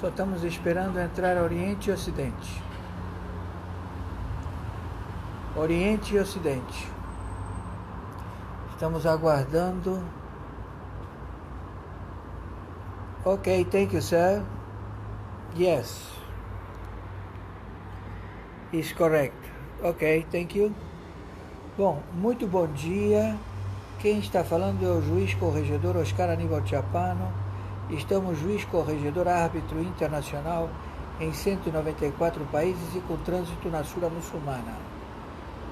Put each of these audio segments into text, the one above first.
Só estamos esperando entrar Oriente e Ocidente. Oriente e Ocidente. Estamos aguardando. Ok, thank you, sir. Yes. Is correct. Ok, thank you. Bom, muito bom dia. Quem está falando é o juiz corregedor Oscar Aníbal Chapano. Estamos juiz corregedor árbitro internacional em 194 países e com trânsito na Sura Muçulmana.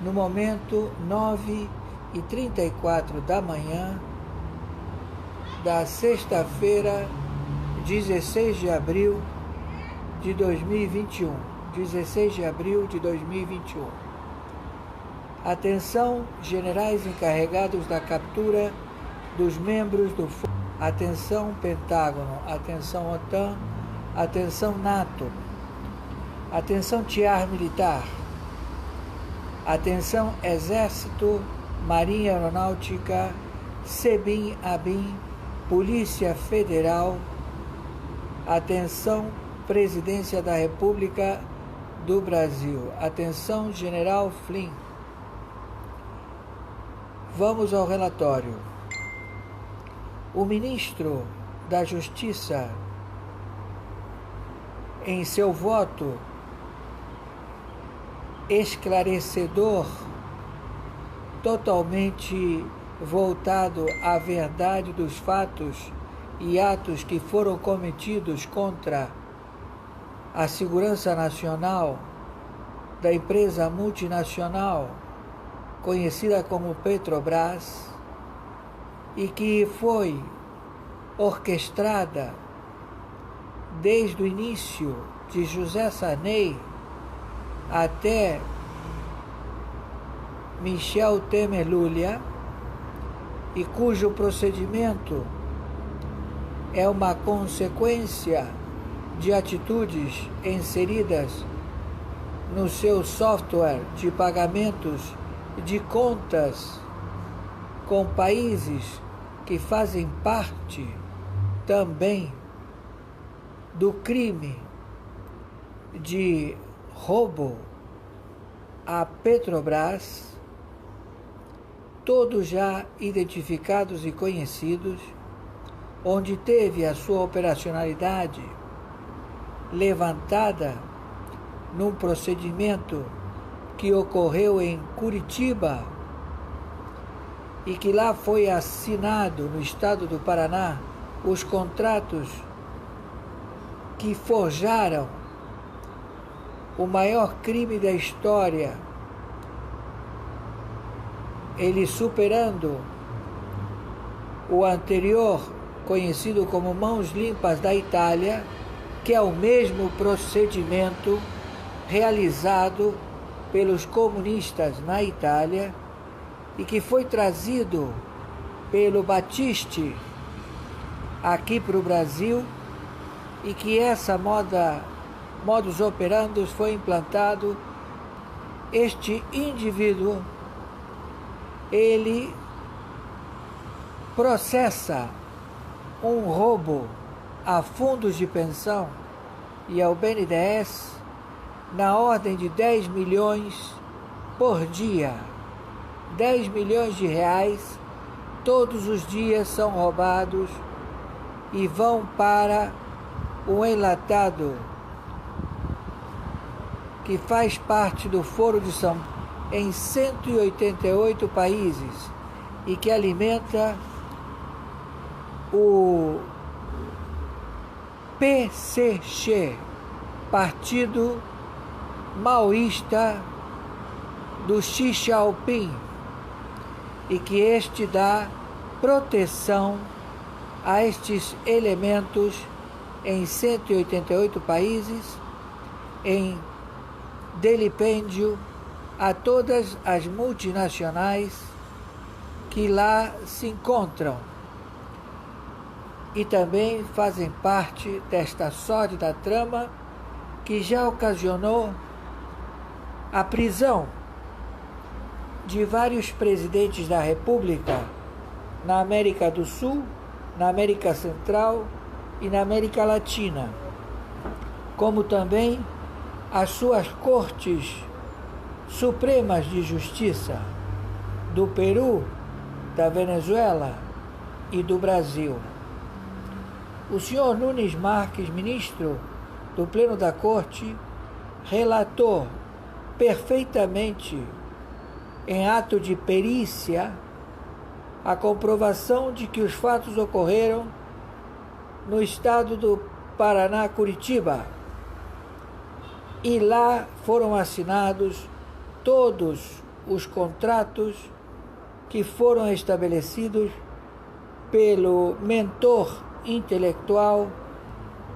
No momento, 9h34 da manhã da sexta-feira, 16 de abril de 2021. 16 de abril de 2021. Atenção, generais encarregados da captura dos membros do... Atenção, Pentágono. Atenção, OTAN. Atenção, NATO. Atenção, Tiar Militar. Atenção, Exército, Marinha Aeronáutica, SEBIN, ABIN, Polícia Federal. Atenção, Presidência da República do Brasil. Atenção, General Flynn. Vamos ao relatório. O ministro da Justiça, em seu voto esclarecedor, totalmente voltado à verdade dos fatos e atos que foram cometidos contra a segurança nacional da empresa multinacional conhecida como Petrobras e que foi orquestrada desde o início de José Sarney até Michel Temer Lula, e cujo procedimento é uma consequência de atitudes inseridas no seu software de pagamentos de contas com países que fazem parte também do crime de roubo à Petrobras, todos já identificados e conhecidos, onde teve a sua operacionalidade levantada num procedimento que ocorreu em Curitiba e que lá foi assinado no estado do Paraná os contratos que forjaram o maior crime da história, ele superando o anterior, conhecido como Mãos Limpas da Itália, que é o mesmo procedimento realizado pelos comunistas na Itália e que foi trazido pelo Battisti aqui para o Brasil, e que essa modus operandi foi implantado. Este indivíduo, ele processa um roubo a fundos de pensão e ao BNDES na ordem de 10 milhões por dia. 10 milhões de reais todos os dias são roubados e vão para o enlatado que faz parte do Foro de São Paulo em 188 países e que alimenta o PCC, Partido Maoísta do Xi Jinping, e que este dá proteção a estes elementos em 188 países, em delipêndio a todas as multinacionais que lá se encontram e também fazem parte desta sórdida trama que já ocasionou a prisão de vários presidentes da República na América do Sul, na América Central e na América Latina. como também as suas cortes supremas de justiça do Peru, da Venezuela e do Brasil. O senhor Nunes Marques, ministro do Pleno da Corte, relatou perfeitamente, em ato de perícia, a comprovação de que os fatos ocorreram no estado do Paraná, Curitiba, e lá foram assinados todos os contratos que foram estabelecidos pelo mentor intelectual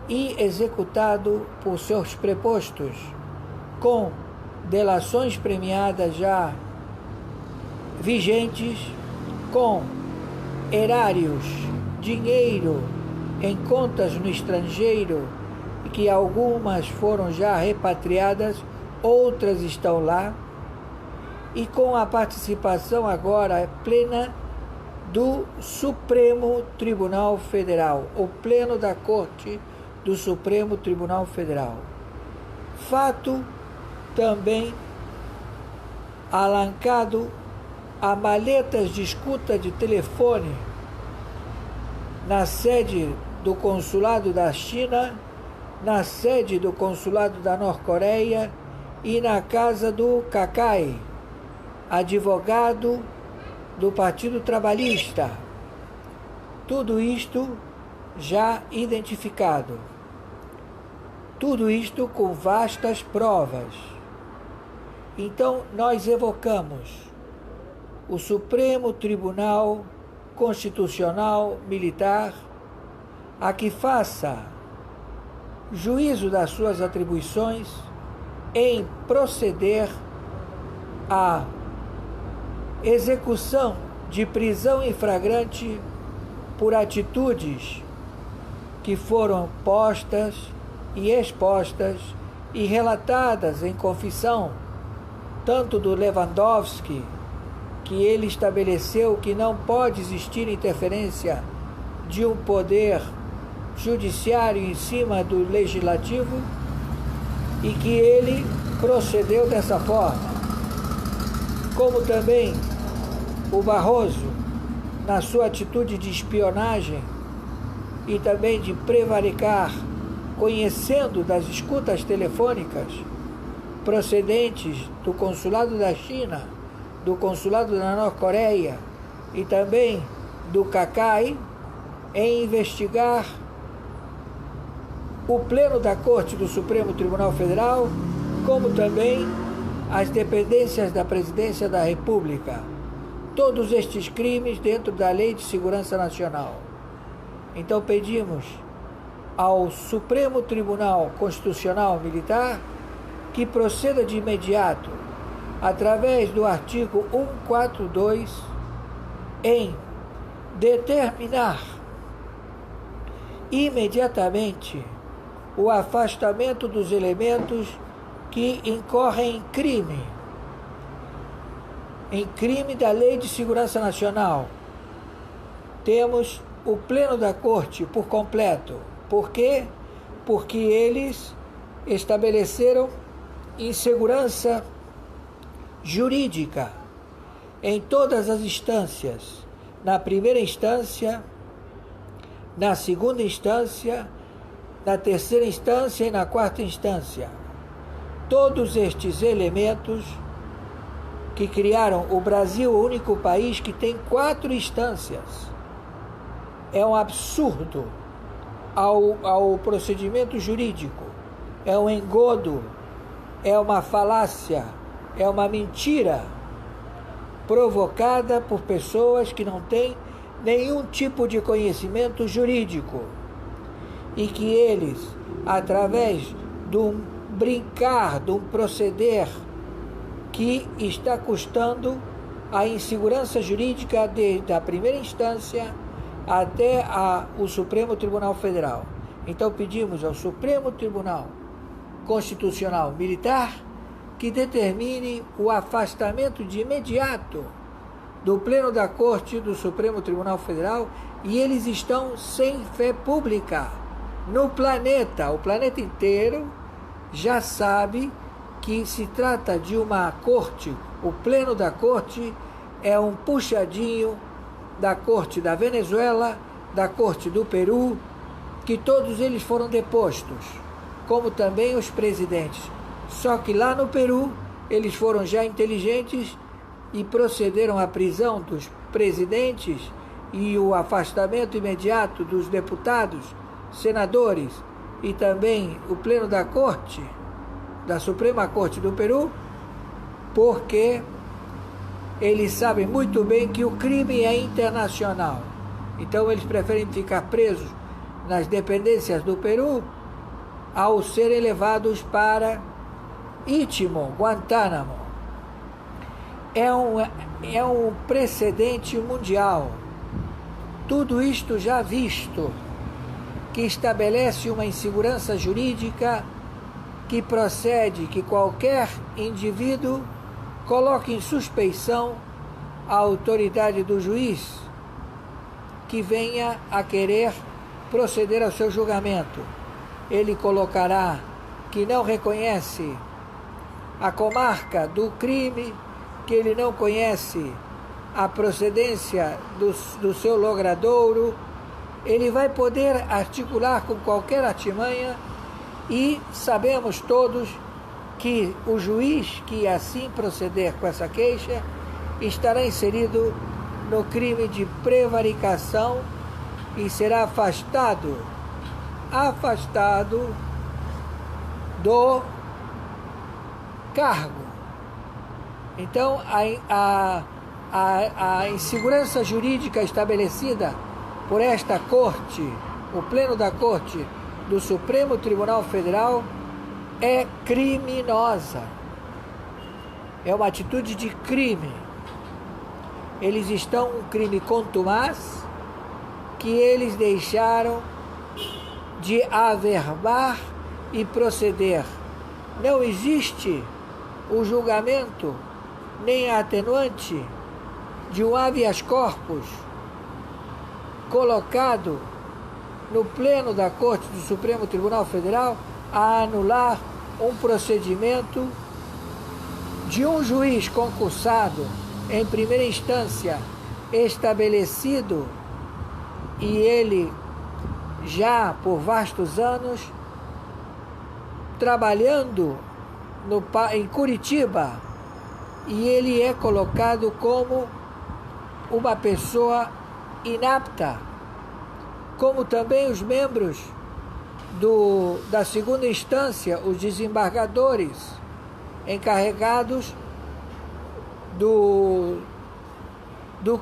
e executado por seus prepostos, com delações premiadas já vigentes, com erários, dinheiro em contas no estrangeiro, que algumas foram já repatriadas, outras estão lá, e com a participação agora plena do Supremo Tribunal Federal, o Pleno da Corte do Supremo Tribunal Federal. Fato também alancado a maletas de escuta de telefone na sede do Consulado da China, na sede do Consulado da Norte-Coreia e na casa do Kakai, advogado do Partido Trabalhista. Tudo isto já identificado. Tudo isto com vastas provas. Então, nós evocamos o Supremo Tribunal Constitucional Militar a que faça juízo das suas atribuições em proceder à execução de prisão em flagrante por atitudes que foram postas e expostas e relatadas em confissão, tanto do Lewandowski, que ele estabeleceu que não pode existir interferência de um poder judiciário em cima do legislativo, e que ele procedeu dessa forma, como também o Barroso, na sua atitude de espionagem e também de prevaricar, conhecendo das escutas telefônicas procedentes do Consulado da China, do Consulado da Norte-Coreia e também do Kakai, em investigar o Pleno da Corte do Supremo Tribunal Federal, como também as dependências da Presidência da República. Todos estes crimes dentro da Lei de Segurança Nacional. Então pedimos ao Supremo Tribunal Constitucional Militar que proceda de imediato, através do artigo 142, em determinar imediatamente o afastamento dos elementos que incorrem em crime da Lei de Segurança Nacional. Temos o Pleno da Corte por completo. Por quê? Porque eles estabeleceram insegurança jurídica em todas as instâncias, na primeira instância, na segunda instância, na terceira instância e na quarta instância. Todos estes elementos que criaram o Brasil, o único país que tem 4 instâncias. É um absurdo ao procedimento jurídico, é um engodo, é uma falácia, é uma mentira provocada por pessoas que não têm nenhum tipo de conhecimento jurídico e que eles, através de um brincar, de um proceder que está custando a insegurança jurídica desde a primeira instância até o Supremo Tribunal Federal. Então pedimos ao Supremo Tribunal Constitucional Militar que determine o afastamento de imediato do Pleno da Corte do Supremo Tribunal Federal, e eles estão sem fé pública. no planeta, o planeta inteiro já sabe que se trata de uma corte, o pleno da corte é um puxadinho da corte da Venezuela, da corte do Peru, que todos eles foram depostos, como também os presidentes. Só que lá no Peru, eles foram já inteligentes e procederam à prisão dos presidentes e o afastamento imediato dos deputados, senadores e também o pleno da corte, da Suprema Corte do Peru, porque eles sabem muito bem que o crime é internacional. Então eles preferem ficar presos nas dependências do Peru ao serem levados para Istmo, Guantánamo. É um precedente mundial. Tudo isto já visto, que estabelece uma insegurança jurídica que procede que qualquer indivíduo coloque em suspeição a autoridade do juiz que venha a querer proceder ao seu julgamento. Ele colocará que não reconhece a comarca do crime, que ele não conhece a procedência do seu logradouro. Ele vai poder articular com qualquer artimanha e sabemos todos que o juiz que assim proceder com essa queixa estará inserido no crime de prevaricação e será afastado do cargo. Então, a insegurança jurídica estabelecida por esta corte, o pleno da corte do Supremo Tribunal Federal, é criminosa. É uma atitude de crime. Eles estão um crime contumaz que eles deixaram de averbar e proceder. Não existe o julgamento nem a atenuante de um habeas corpus colocado no pleno da Corte do Supremo Tribunal Federal a anular um procedimento de um juiz concursado em primeira instância estabelecido, e ele já por vastos anos trabalhando em Curitiba, e ele é colocado como uma pessoa inapta, como também os membros da segunda instância, os desembargadores encarregados do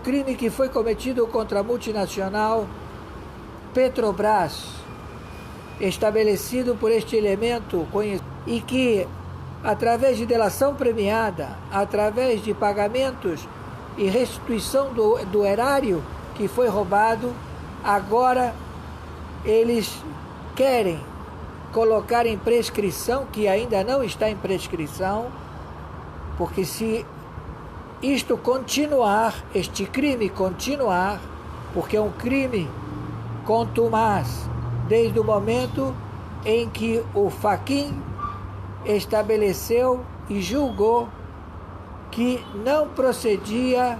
crime que foi cometido contra a multinacional Petrobras, estabelecido por este elemento conhecido, e que, através de delação premiada, através de pagamentos e restituição do erário que foi roubado, agora eles querem colocar em prescrição, que ainda não está em prescrição, porque se isto continuar, este crime continuar, porque é um crime contumaz, desde o momento em que o Fachin estabeleceu e julgou que não procedia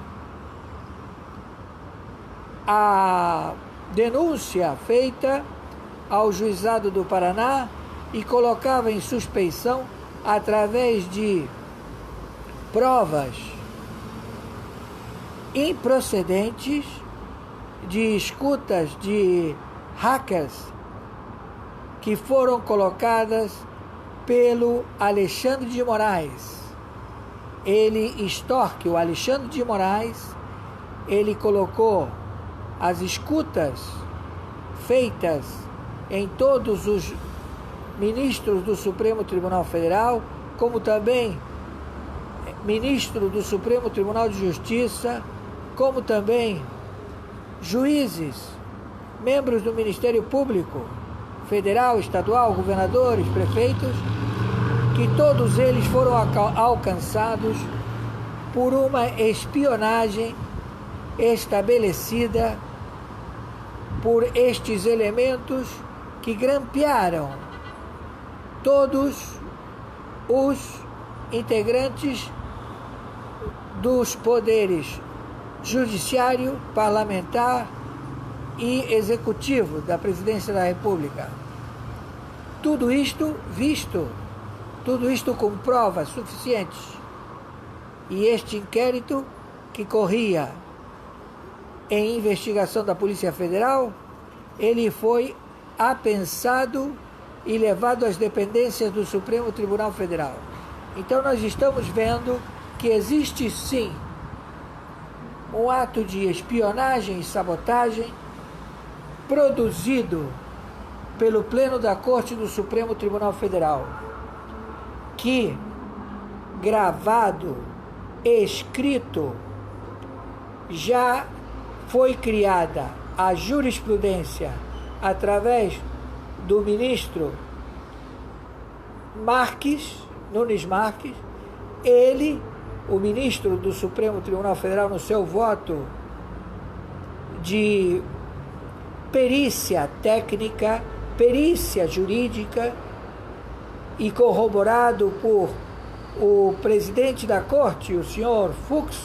a denúncia feita ao Juizado do Paraná e colocava em suspeição, através de provas improcedentes, de escutas de hackers que foram colocadas pelo Alexandre de Moraes. Ele extorque o Alexandre de Moraes, ele colocou as escutas feitas em todos os ministros do Supremo Tribunal Federal, como também ministro do Supremo Tribunal de Justiça, como também juízes, membros do Ministério Público Federal, estadual, governadores, prefeitos, que todos eles foram alcançados por uma espionagem estabelecida por estes elementos que grampearam todos os integrantes dos poderes judiciário, parlamentar e executivo da Presidência da República. Tudo isto visto, tudo isto com provas suficientes. E este inquérito, que corria em investigação da Polícia Federal, ele foi apensado e levado às dependências do Supremo Tribunal Federal. Então nós estamos vendo que existe sim um ato de espionagem e sabotagem produzido pelo Pleno da Corte do Supremo Tribunal Federal, que, gravado, escrito, já foi criada a jurisprudência através do ministro Nunes Marques. Ele, o ministro do Supremo Tribunal Federal, no seu voto de perícia técnica, perícia jurídica, e corroborado por o presidente da Corte, o senhor Fux,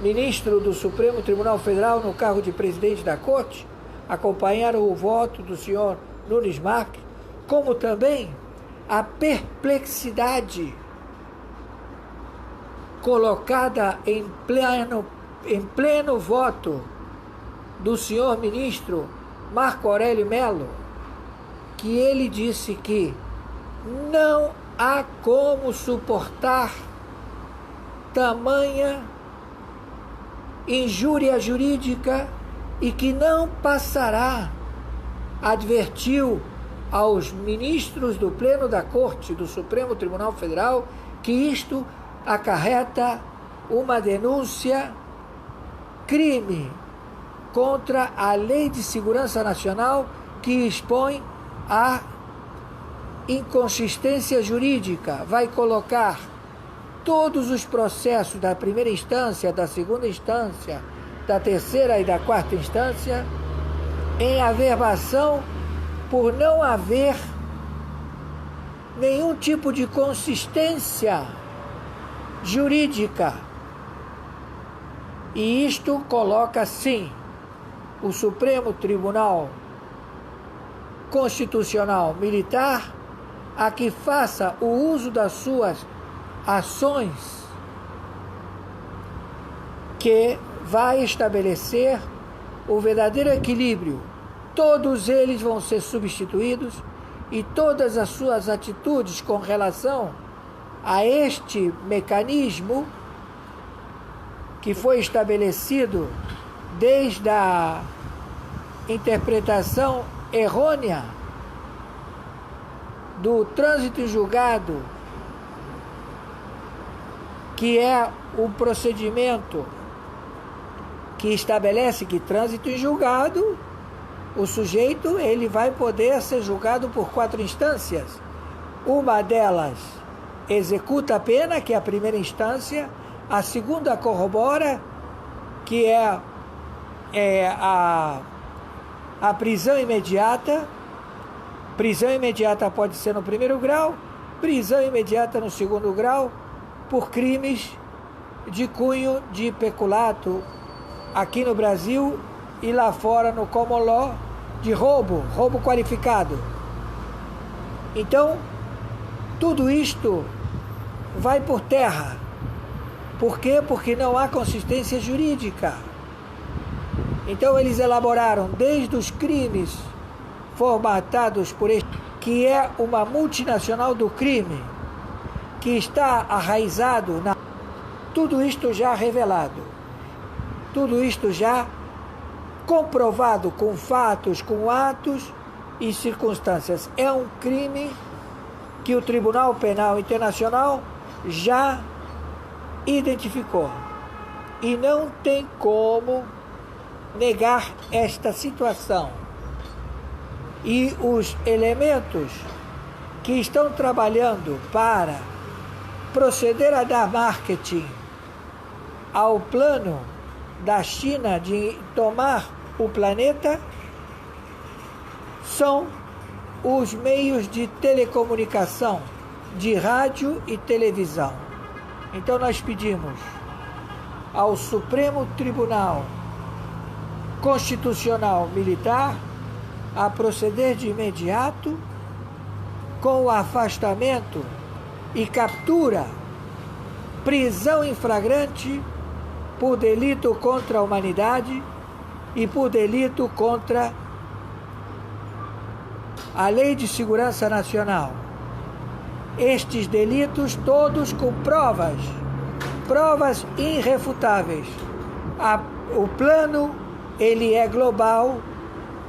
ministro do Supremo Tribunal Federal no cargo de presidente da Corte, acompanharam o voto do senhor Nunes Marques, como também a perplexidade colocada em pleno voto do senhor ministro Marco Aurélio Mello, que ele disse que não há como suportar tamanha injúria jurídica e que não passará, advertiu aos ministros do Pleno da Corte do Supremo Tribunal Federal que isto acarreta uma denúncia, crime contra a Lei de Segurança Nacional, que expõe a inconsistência jurídica, vai colocar todos os processos da primeira instância, da segunda instância, da terceira e da quarta instância em averbação por não haver nenhum tipo de consistência jurídica. E isto coloca, sim, o Supremo Tribunal Constitucional Militar a que faça o uso das suas ações, que vai estabelecer o verdadeiro equilíbrio. Todos eles vão ser substituídos e todas as suas atitudes com relação a este mecanismo que foi estabelecido desde a interpretação errônea do trânsito em julgado, que é o procedimento que estabelece que trânsito em julgado, o sujeito ele vai poder ser julgado por 4 instâncias. Uma delas executa a pena, que é a primeira instância. A segunda corrobora, que é a prisão imediata. Prisão imediata pode ser no primeiro grau, prisão imediata no segundo grau, por crimes de cunho de peculato, aqui no Brasil e lá fora no common law, de roubo qualificado. Então, tudo isto vai por terra. Por quê? Porque não há consistência jurídica. Então eles elaboraram desde os crimes formatados por este, que é uma multinacional do crime, que está arraizado na... Tudo isto já revelado, tudo isto já comprovado com fatos, com atos e circunstâncias. É um crime que o Tribunal Penal Internacional já identificou. E não tem como negar esta situação. E os elementos que estão trabalhando para proceder a dar marketing ao plano da China de tomar o planeta são os meios de telecomunicação, de rádio e televisão. Então nós pedimos ao Supremo Tribunal Constitucional Militar a proceder de imediato com o afastamento e captura, prisão em flagrante por delito contra a humanidade e por delito contra a Lei de Segurança Nacional. Estes delitos todos com provas irrefutáveis. O plano, ele é global,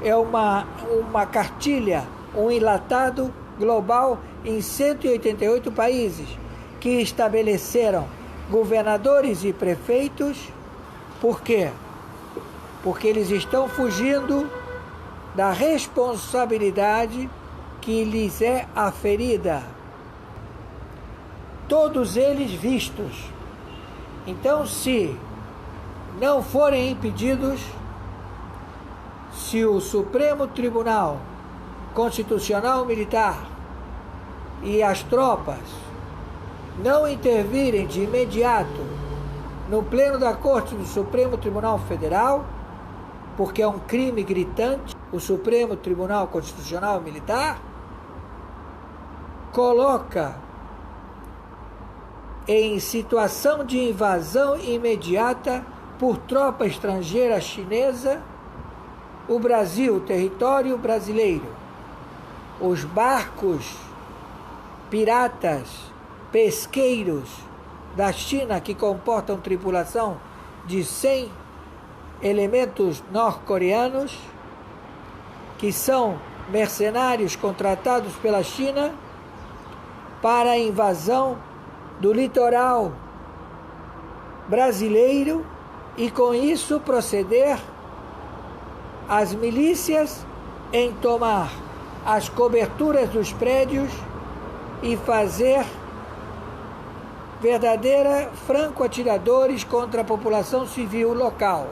é uma cartilha, um enlatado global em 188 países que estabeleceram governadores e prefeitos. Por quê? Porque eles estão fugindo da responsabilidade que lhes é aferida. Todos eles vistos. Então, se não forem impedidos, se o Supremo Tribunal Constitucional Militar e as tropas não intervirem de imediato no pleno da Corte do Supremo Tribunal Federal, porque é um crime gritante, o Supremo Tribunal Constitucional Militar coloca em situação de invasão imediata por tropa estrangeira chinesa o Brasil, o território brasileiro. Os barcos piratas, pesqueiros da China que comportam tripulação de 100 elementos norte-coreanos, que são mercenários contratados pela China para a invasão do litoral brasileiro e com isso proceder às milícias em tomar as coberturas dos prédios e fazer verdadeira franco-atiradores contra a população civil local.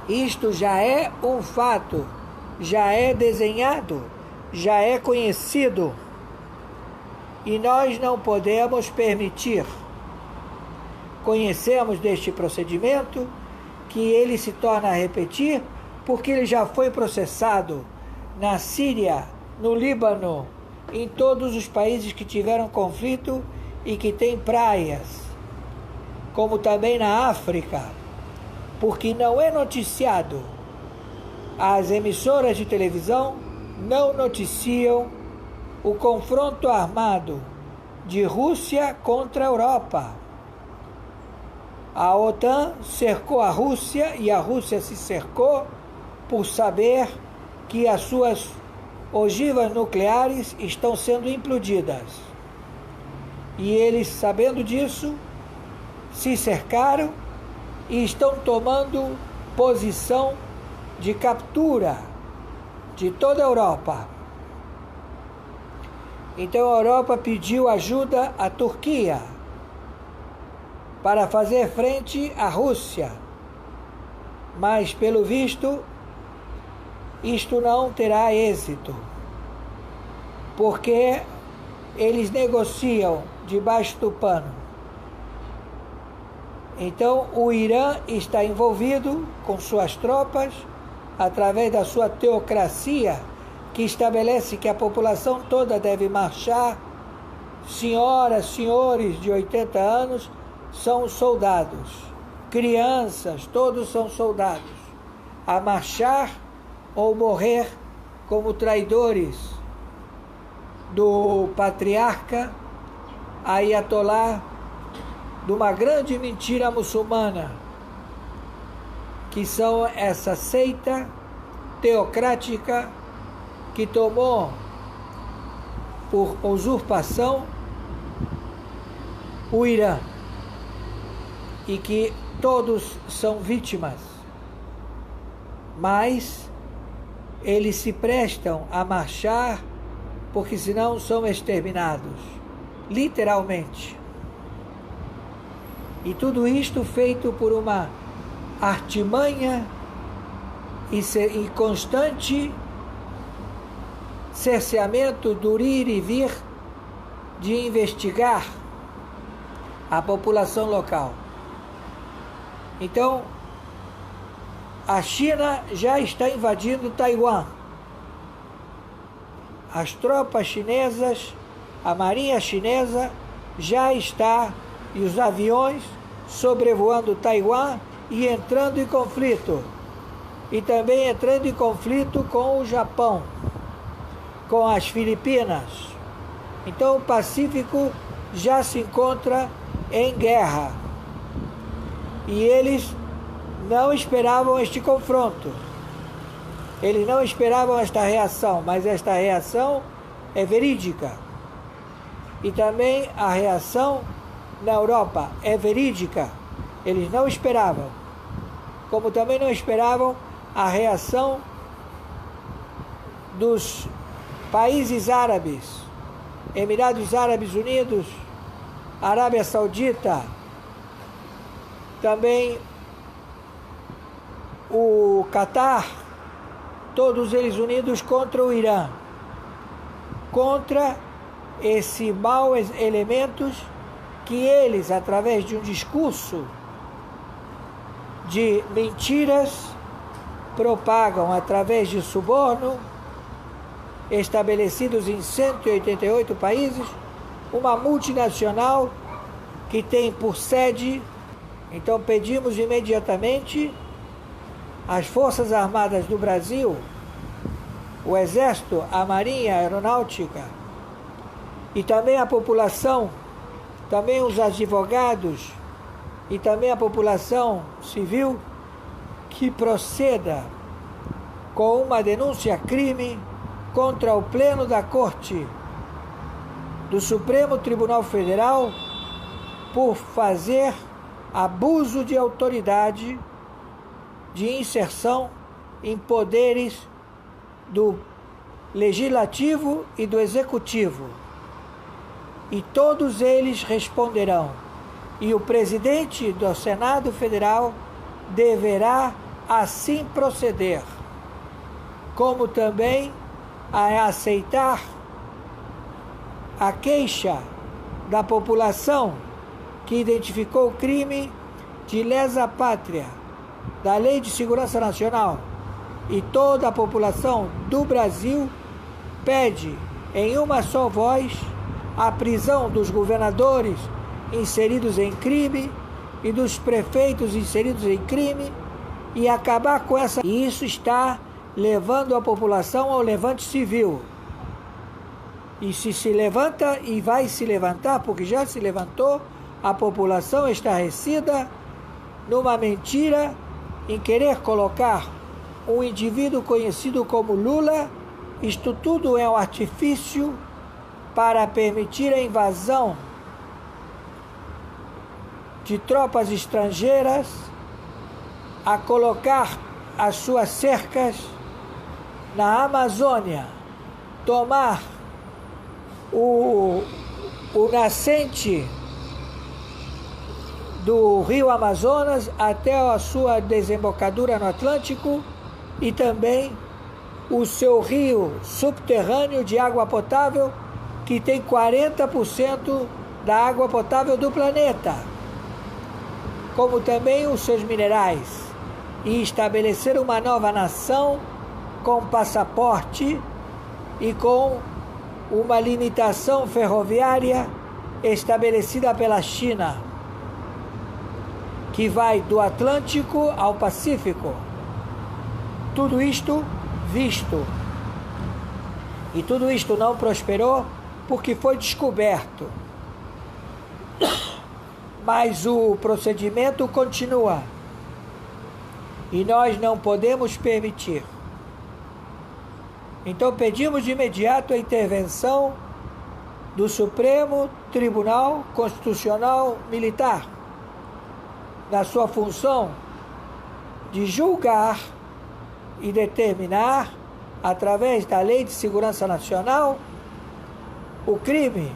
Isto já é um fato, já é desenhado, já é conhecido e nós não podemos permitir. Conhecemos deste procedimento, que ele se torna a repetir, porque ele já foi processado na Síria, no Líbano, em todos os países que tiveram conflito e que têm praias, como também na África, porque não é noticiado. As emissoras de televisão não noticiam o confronto armado de Rússia contra a Europa. A OTAN cercou a Rússia e a Rússia se cercou por saber que as suas ogivas nucleares estão sendo implodidas. E eles, sabendo disso, se cercaram e estão tomando posição de captura de toda a Europa. Então a Europa pediu ajuda à Turquia para fazer frente à Rússia, mas pelo visto isto não terá êxito, porque eles negociam debaixo do pano. Então o Irã está envolvido com suas tropas, através da sua teocracia, que estabelece que a população toda deve marchar. Senhoras, senhores de 80 anos são soldados, crianças, todos são soldados, a marchar ou morrer como traidores do patriarca Ayatollah, de uma grande mentira muçulmana, que são essa seita teocrática que tomou por usurpação o Irã e que todos são vítimas, mas eles se prestam a marchar porque senão são exterminados, literalmente. E tudo isto feito por uma artimanha e constante cerceamento do ir e vir de investigar a população local. Então, a China já está invadindo Taiwan. As tropas chinesas, a marinha chinesa já está, e os aviões sobrevoando Taiwan e entrando em conflito. E também entrando em conflito com o Japão, com as Filipinas. Então o Pacífico já se encontra em guerra. E eles não esperavam este confronto. Eles não esperavam esta reação, mas esta reação é verídica. E também a reação na Europa é verídica. Eles não esperavam. Como também não esperavam a reação dos países árabes, Emirados Árabes Unidos, Arábia Saudita, também o Catar, todos eles unidos contra o Irã, contra esse mau elementos que eles, através de um discurso de mentiras, propagam através de suborno, estabelecidos em 188 países, uma multinacional que tem por sede. Então pedimos imediatamente às Forças Armadas do Brasil, o Exército, a Marinha, a Aeronáutica, e também a população, também os advogados e também a população civil, que proceda com uma denúncia-crime contra o Pleno da Corte do Supremo Tribunal Federal por fazer abuso de autoridade, de inserção em poderes do Legislativo e do Executivo. E todos eles responderão. E o presidente do Senado Federal deverá assim proceder, como também a aceitar a queixa da população que identificou o crime de lesa pátria da Lei de Segurança Nacional, e toda a população do Brasil pede em uma só voz a prisão dos governadores inseridos em crime e dos prefeitos inseridos em crime e acabar com essa. E isso está levando a população ao levante civil. E se levanta e vai se levantar, porque já se levantou, a população estarrecida numa mentira em querer colocar um indivíduo conhecido como Lula. Isto tudo é um artifício para permitir a invasão de tropas estrangeiras, a colocar as suas cercas na Amazônia, tomar o nascente do rio Amazonas até a sua desembocadura no Atlântico e também o seu rio subterrâneo de água potável, que tem 40% da água potável do planeta, como também os seus minerais, e estabelecer uma nova nação com passaporte e com uma limitação ferroviária estabelecida pela China, que vai do Atlântico ao Pacífico. Tudo isto visto. E tudo isto não prosperou porque foi descoberto. Mas o procedimento continua. E nós não podemos permitir. Então pedimos de imediato a intervenção do Supremo Tribunal Constitucional Militar, na sua função de julgar e determinar, através da Lei de Segurança Nacional, o crime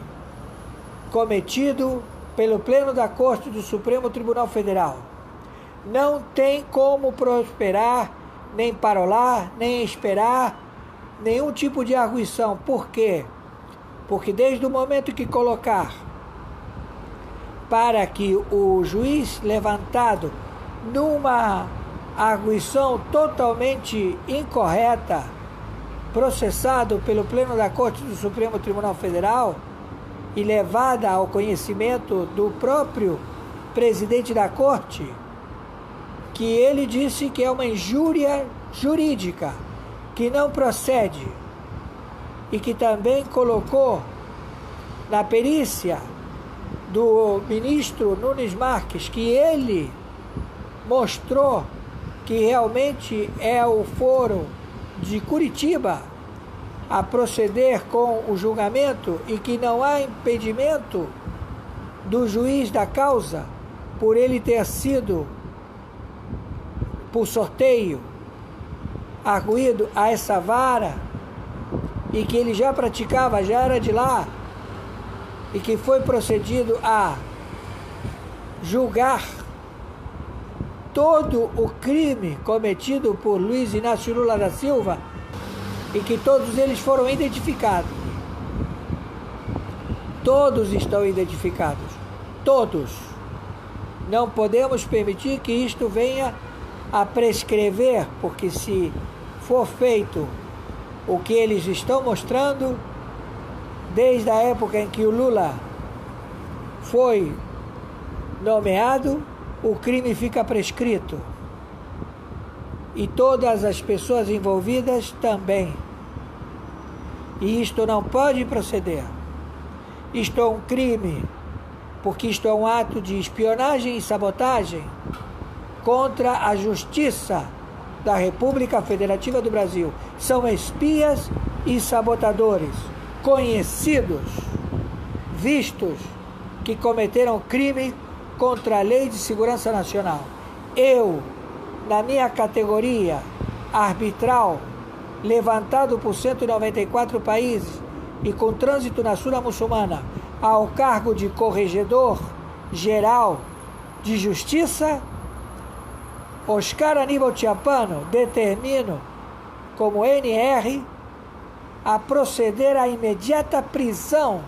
cometido pelo Pleno da Corte do Supremo Tribunal Federal. Não tem como prosperar, nem parolar, nem esperar nenhum tipo de arguição. Por quê? Porque desde o momento que colocar para que o juiz levantado numa arguição totalmente incorreta, processado pelo Pleno da Corte do Supremo Tribunal Federal e levada ao conhecimento do próprio presidente da Corte, que ele disse que é uma injúria jurídica, que não procede, e que também colocou na perícia do ministro Nunes Marques que ele mostrou que realmente é o foro de Curitiba a proceder com o julgamento e que não há impedimento do juiz da causa por ele ter sido por sorteio arguído a essa vara e que ele já praticava, já era de lá, e que foi procedido a julgar todo o crime cometido por Luiz Inácio Lula da Silva e que todos eles foram identificados. Todos estão identificados. Todos. Não podemos permitir que isto venha a prescrever, porque se for feito o que eles estão mostrando, desde a época em que o Lula foi nomeado, o crime fica prescrito. E todas as pessoas envolvidas também. E isto não pode proceder. Isto é um crime, porque isto é um ato de espionagem e sabotagem contra a justiça da República Federativa do Brasil. São espias e sabotadores conhecidos, vistos, que cometeram crime contra a Lei de Segurança Nacional. Eu, na minha categoria arbitral, levantado por 194 países e com trânsito na Sura Muçulmana, ao cargo de Corregedor Geral de Justiça, Oscar Aníbal Chiappano, determino como NR a proceder à imediata prisão,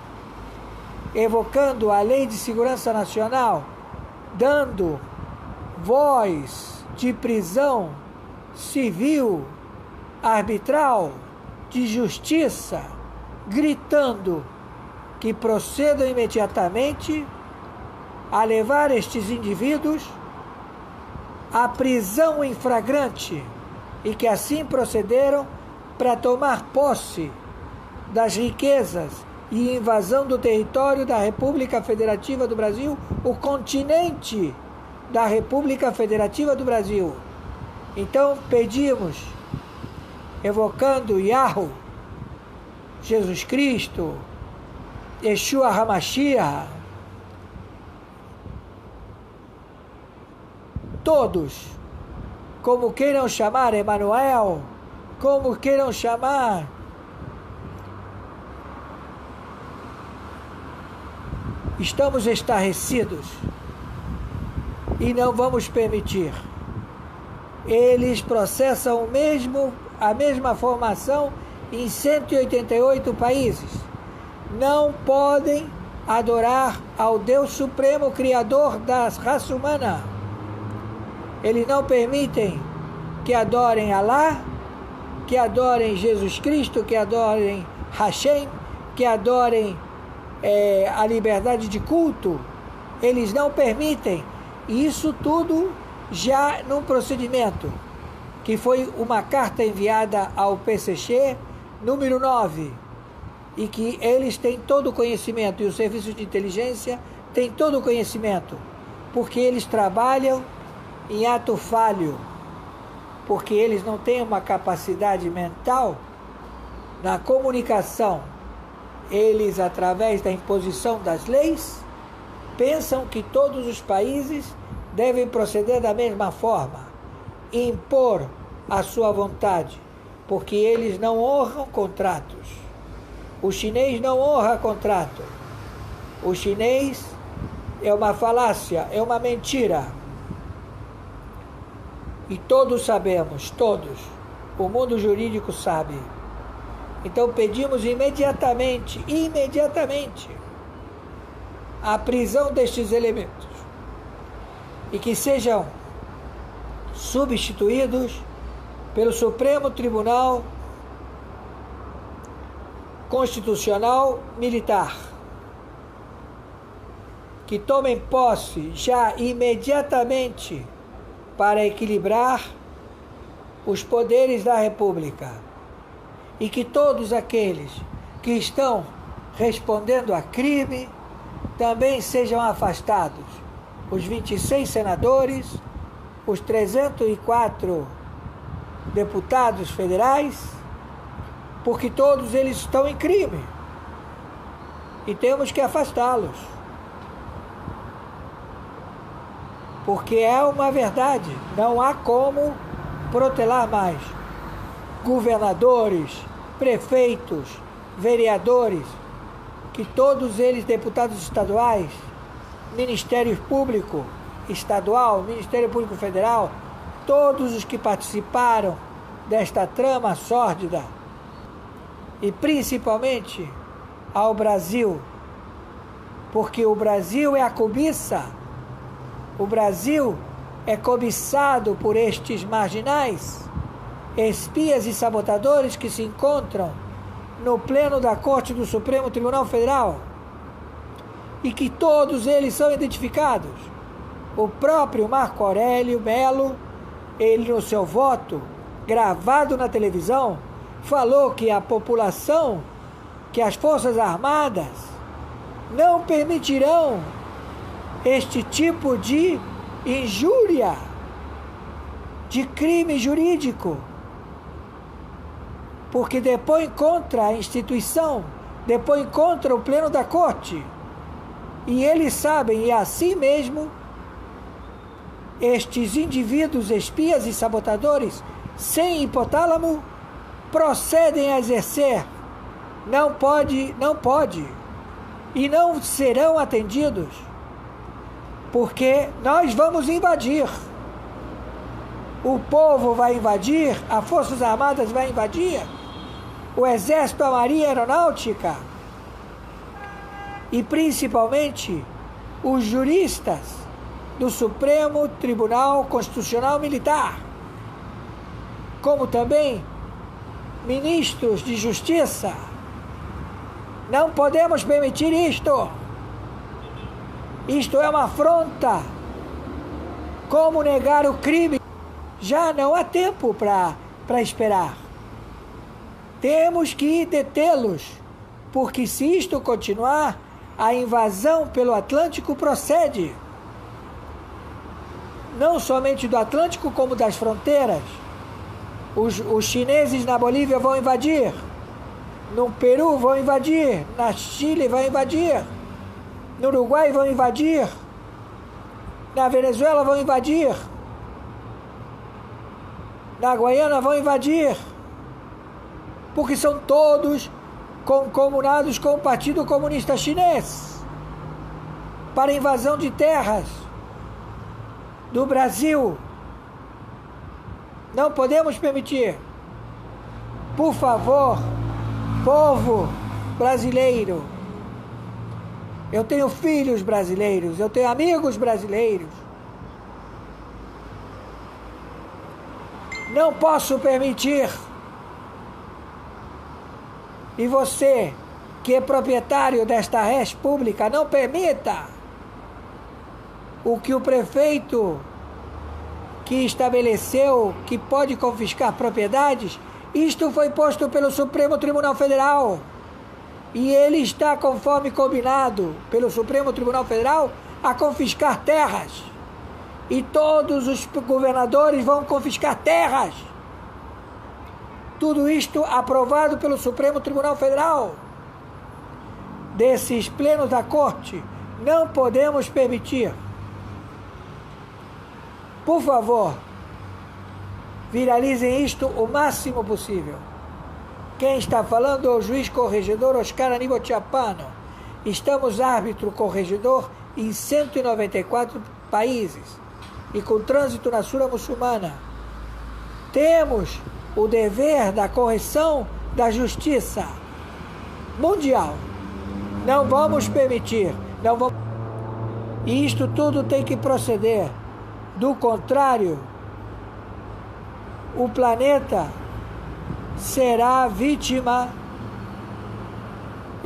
evocando a Lei de Segurança Nacional, dando voz de prisão civil, arbitral, de justiça, gritando que procedam imediatamente a levar estes indivíduos à prisão em flagrante e que assim procederam para tomar posse das riquezas e invasão do território da República Federativa do Brasil, o continente da República Federativa do Brasil. Então pedimos, evocando Yahweh, Jesus Cristo, Yeshua HaMashiach, todos, como queiram chamar, Emanuel, como queiram chamar, estamos estarrecidos e não vamos permitir. Eles processam a mesma formação em 188 países. Não podem adorar ao Deus Supremo, Criador da raça humana. Eles não permitem que adorem Alá, que adorem Jesus Cristo, que adorem Hashem, que adorem a liberdade de culto. Eles não permitem. E isso tudo já num procedimento, que foi uma carta enviada ao PCC, número 9, e que eles têm todo o conhecimento, e os serviços de inteligência têm todo o conhecimento, porque eles trabalham em ato falho, porque eles não têm uma capacidade mental na comunicação. Eles, através da imposição das leis, pensam que todos os países devem proceder da mesma forma, impor a sua vontade, porque eles não honram contratos. O chinês não honra contrato. O chinês é uma falácia, é uma mentira. E todos sabemos, todos, o mundo jurídico sabe Então pedimos imediatamente, a prisão destes elementos e que sejam substituídos pelo Supremo Tribunal Constitucional Militar, que tomem posse já imediatamente para equilibrar os poderes da República e que todos aqueles que estão respondendo a crime também sejam afastados. Os 26 senadores, os 304 deputados federais, porque todos eles estão em crime e temos que afastá-los. Porque é uma verdade, não há como protelar mais. Governadores, prefeitos, vereadores, que todos eles deputados estaduais, Ministério Público Estadual, Ministério Público Federal, todos os que participaram desta trama sórdida, e principalmente ao Brasil, porque o Brasil é a cobiça, o Brasil é cobiçado por estes marginais, espias e sabotadores que se encontram no pleno da Corte do Supremo Tribunal Federal e que todos eles são identificados. O próprio Marco Aurélio Melo, ele no seu voto, gravado na televisão, falou que a população, que as Forças Armadas não permitirão este tipo de injúria, de crime jurídico, porque depõe contra a instituição, depõe contra o pleno da corte. E eles sabem, e assim mesmo, estes indivíduos espias e sabotadores, sem hipotálamo, procedem a exercer. Não pode, e não serão atendidos, porque nós vamos invadir. O povo vai invadir, as Forças Armadas vai invadir, o Exército, a Marinha Aeronáutica e principalmente os juristas do Supremo Tribunal Constitucional Militar, como também ministros de Justiça. Não podemos permitir isto. Isto é uma afronta. Como negar o crime? Já não há tempo para esperar. Temos que detê-los, porque se isto continuar, a invasão pelo Atlântico procede. Não somente do Atlântico, como das fronteiras. Os chineses na Bolívia vão invadir, no Peru vão invadir, na Chile vão invadir, no Uruguai vão invadir, na Venezuela vão invadir, na Guiana vão invadir, porque são todos concomunados com o Partido Comunista Chinês para invasão de terras do Brasil. Não podemos permitir. Por favor, povo brasileiro, eu tenho filhos brasileiros, eu tenho amigos brasileiros. Não posso permitir. E você, que é proprietário desta res pública, não permita o que o prefeito que estabeleceu que pode confiscar propriedades. Isto foi posto pelo Supremo Tribunal Federal e ele está, conforme combinado pelo Supremo Tribunal Federal, a confiscar terras, e todos os governadores vão confiscar terras. Tudo isto aprovado pelo Supremo Tribunal Federal. Desses plenos da Corte, não podemos permitir. Por favor, viralizem isto o máximo possível. Quem está falando é o juiz corregedor Oscar Aníbal Chiappano. Estamos árbitro corregedor em 194 países e com trânsito na Sura Muçulmana. Temos o dever da correção da justiça mundial. Não vamos permitir, não vamos... E isto tudo tem que proceder. Do contrário, o planeta será vítima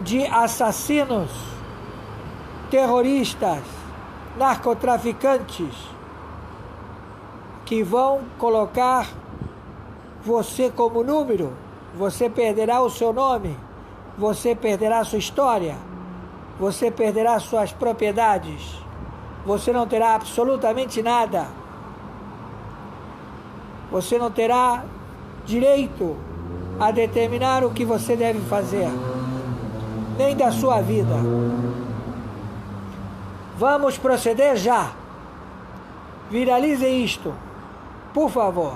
de assassinos, terroristas, narcotraficantes, que vão colocar você como número. Você perderá o seu nome, você perderá a sua história, você perderá suas propriedades, você não terá absolutamente nada. Você não terá direito a determinar o que você deve fazer, nem da sua vida. Vamos proceder já. Viralizem isto, por favor.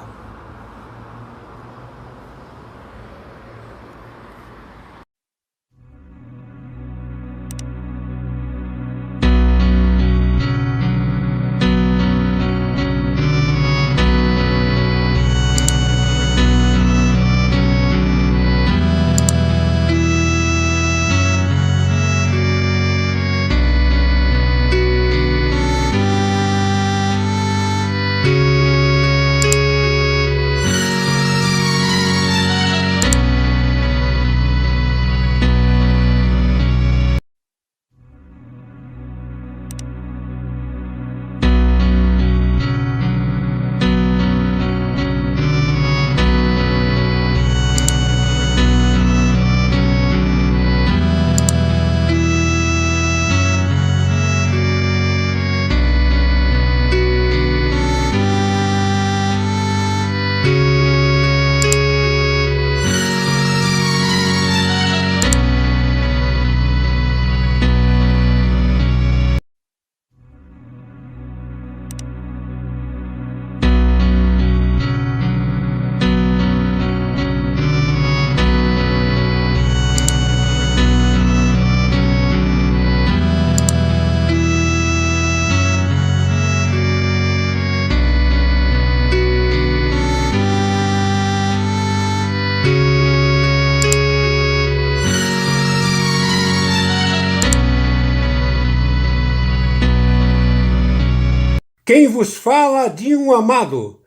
Quem vos fala de um amado,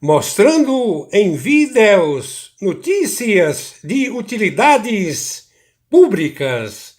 mostrando em vídeos notícias de utilidades públicas.